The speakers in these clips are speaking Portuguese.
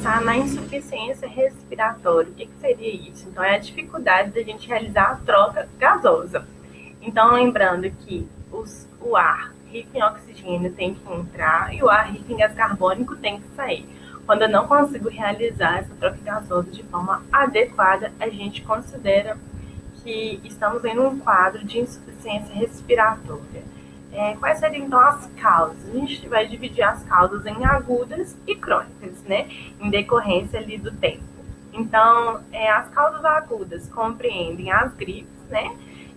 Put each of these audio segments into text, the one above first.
pensar na insuficiência respiratória. O que seria isso? Então, é a dificuldade da gente realizar a troca gasosa. Então, lembrando que o ar rico em oxigênio tem que entrar e o ar rico em gás carbônico tem que sair. Quando eu não consigo realizar essa troca gasosa de forma adequada, a gente considera que estamos em um quadro de insuficiência respiratória. Quais seriam então as causas? A gente vai dividir as causas em agudas e crônicas, né? Em decorrência ali do tempo. Então, as causas agudas compreendem as gripes, né?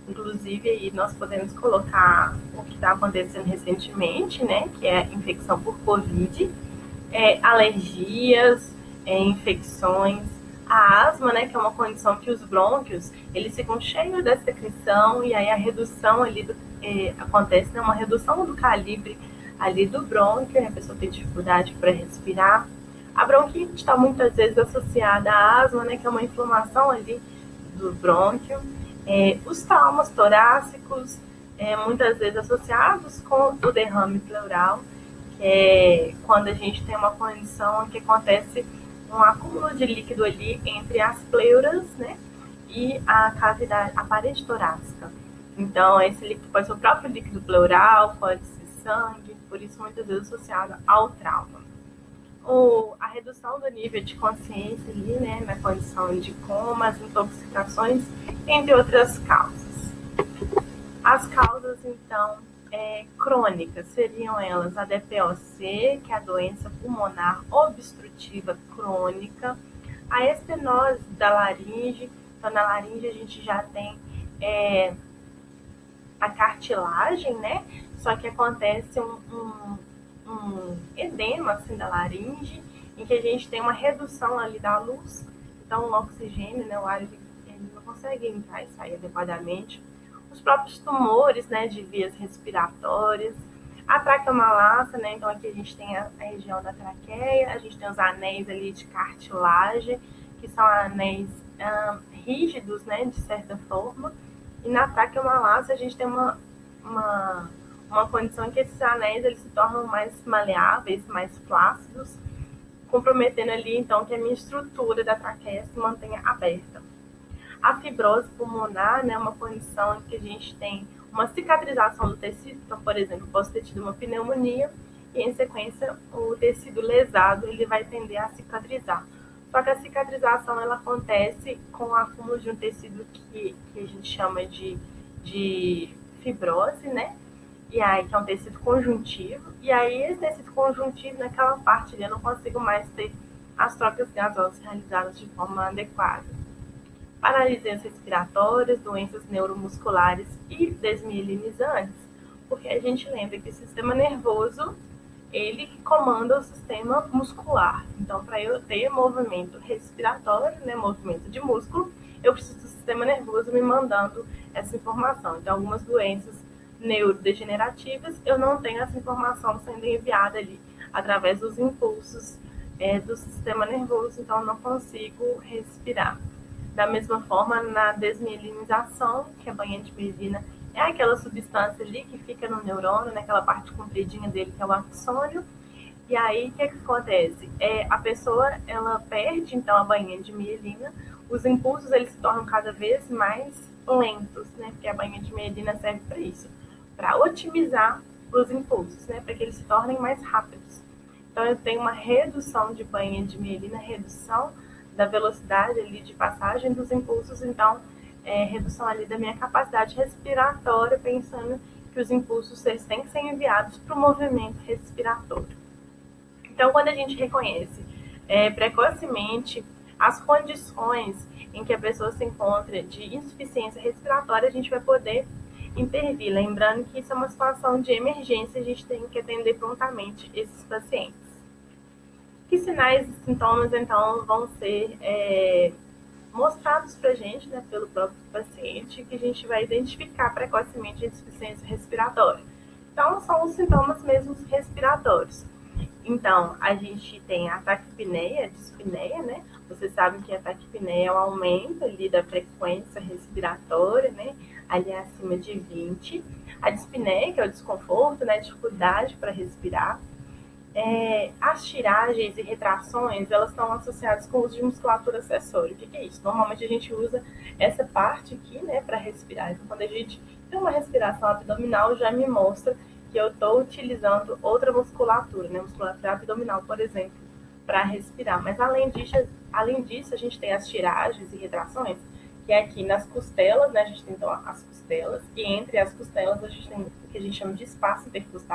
Inclusive, aí nós podemos colocar o que está acontecendo recentemente, né? Que é a infecção por Covid, alergias, infecções, a asma, né, que é uma condição que os brônquios, eles ficam cheios da secreção e aí a redução ali acontece, né, uma redução do calibre ali do brônquio, a pessoa tem dificuldade para respirar. A bronquite está muitas vezes associada à asma, né, que é uma inflamação ali do brônquio. Os traumas torácicos, muitas vezes associados com o derrame pleural, que é quando a gente tem uma condição que acontece um acúmulo de líquido ali entre as pleuras, né, e a cavidade, a parede torácica. Então, esse líquido pode ser o próprio líquido pleural, pode ser sangue, por isso muitas vezes associado ao trauma. Ou a redução do nível de consciência ali, né, na condição de coma, as intoxicações, entre outras causas. As causas, então, crônicas seriam elas a DPOC, que é a doença pulmonar obstrutiva crônica, a estenose da laringe. Então, na laringe a gente já tem a cartilagem, né? Só que acontece um edema assim, da laringe, em que a gente tem uma redução ali da luz, então o oxigênio, né, o ar ele não consegue entrar e sair adequadamente. Os próprios tumores, né, de vias respiratórias, a traqueomalácia, né, então aqui a gente tem a região da traqueia, a gente tem os anéis ali de cartilagem, que são anéis rígidos, né, de certa forma, e na traqueomalácia a gente tem uma condição em que esses anéis eles se tornam mais maleáveis, mais flácidos, comprometendo ali, então, que a minha estrutura da traqueia se mantenha aberta. A fibrose pulmonar, né, é uma condição em que a gente tem uma cicatrização do tecido. Então, por exemplo, posso ter tido uma pneumonia e, em sequência, o tecido lesado ele vai tender a cicatrizar. Só que a cicatrização ela acontece com o acúmulo de um tecido que a gente chama de fibrose, né? E aí, que é um tecido conjuntivo. E aí, esse tecido conjuntivo, naquela parte ali, eu não consigo mais ter as trocas gasosas realizadas de forma adequada. Paralisias respiratórias, doenças neuromusculares e desmielinizantes, porque a gente lembra que o sistema nervoso ele comanda o sistema muscular. Então, para eu ter movimento respiratório, né, movimento de músculo, eu preciso do sistema nervoso me mandando essa informação. Então, algumas doenças neurodegenerativas, eu não tenho essa informação sendo enviada ali através dos impulsos do sistema nervoso, então eu não consigo respirar. Da mesma forma, na desmielinização, que a banha de mielina é aquela substância ali que fica no neurônio, naquela parte compridinha dele, que é o axônio. E aí, o que acontece? A pessoa, ela perde, então, a banha de mielina, os impulsos, eles se tornam cada vez mais lentos, né? Porque a banha de mielina serve para isso, para otimizar os impulsos, né? Para que eles se tornem mais rápidos. Então, eu tenho uma redução de banha de mielina, redução da velocidade ali de passagem dos impulsos, então redução ali da minha capacidade respiratória, pensando que os impulsos eles têm que ser enviados para o movimento respiratório. Então, quando a gente reconhece precocemente as condições em que a pessoa se encontra de insuficiência respiratória, a gente vai poder intervir. Lembrando que isso é uma situação de emergência, a gente tem que atender prontamente esses pacientes. Que sinais e sintomas, então, vão ser mostrados para a gente, né, pelo próprio paciente, que a gente vai identificar precocemente a insuficiência respiratória. Então, são os sintomas mesmo respiratórios. Então, a gente tem a taquipneia, a dispneia, né? Vocês sabem que a taquipneia é um aumento ali da frequência respiratória, né? Ali acima de 20. A dispneia, que é o desconforto, né? Dificuldade para respirar. As tiragens e retrações, elas estão associadas com o uso de musculatura acessória. O que é isso? Normalmente a gente usa essa parte aqui, né, para respirar. Então, quando a gente tem uma respiração abdominal, já me mostra que eu estou utilizando outra musculatura, né, musculatura abdominal, por exemplo, para respirar. Mas além disso, a gente tem as tiragens e retrações, que é aqui nas costelas, né, a gente tem então as costelas, e entre as costelas a gente tem o que a gente chama de espaço intercostal,